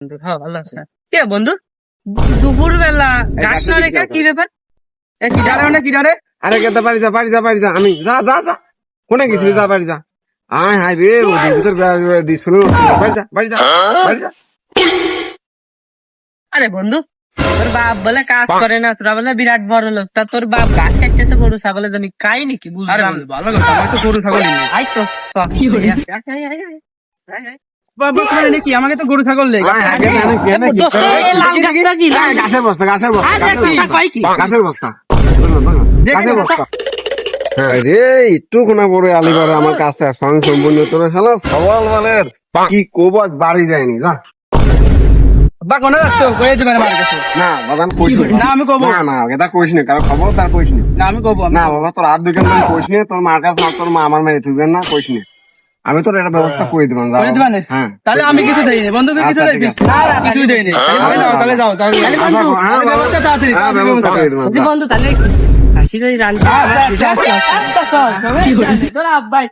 হ্যাঁ ভালো আছে। কে বন্ধু দুপুর বেলা গাছ না রেখে কি ব্যাপার? কি ডারে না কি ডারে? আরে কেতে পারি যা আমি যা কোনে গেছিলি যা বাড়ি যা আয় হাই রে ওদের ভিতর শুনে বাড়ি যা আরে বন্ধু তোর বাপ বলে কাজ করে না, তোরা বলে বিরাট বড় লোক, তা তোর বাপ গাছ কাটতেছে গরু ছাগলের জন্য কাই নাকি? বুঝলাম ভালো কথা, আমি তো গরু ছাগল নেই। আই তো কি বাবা করে নাকি আমাকে তো গরু ছাগল নেই। গাছের বস্তা গাছের বস্তা হ্যাঁ রে একটু কোনা পরে আলিবার আমার কাছে সঙ্গে সম্পূর্ণ তোরা শালা সওয়াল মালের কি কোবাদ বাড়ি যায়নি যা বা কোন যাচ্ছ কয়ে দিবেন আমার কাছে? না বাদাম কইস না আমি কব না এটা কইস নি কারণ খবর তার কইস নি না আমি কব না বাবা তোর হাত দুইখান আমি কইস নি তোর মার কাছে তোর মা আমার মেয়ে তুইবেন না কইস নি আমি তোর একটা ব্যবস্থা করে দিবান যা করে দিবেন। হ্যাঁ তাহলে আমি কিছু দেইনি বন্ধুকে কিছু আচ্ছা, দেইনি, ঠিক আছে। কিছুই দেইনি। তাহলে যাও তাহলে ব্যবস্থা তাড়াতাড়ি ব্যবস্থা করে দিবান যা। বন্ধু তাহলে হাসি রই রান আচ্ছা, আচ্ছা, আচ্ছা, আচ্ছা, তোরা আব্বাই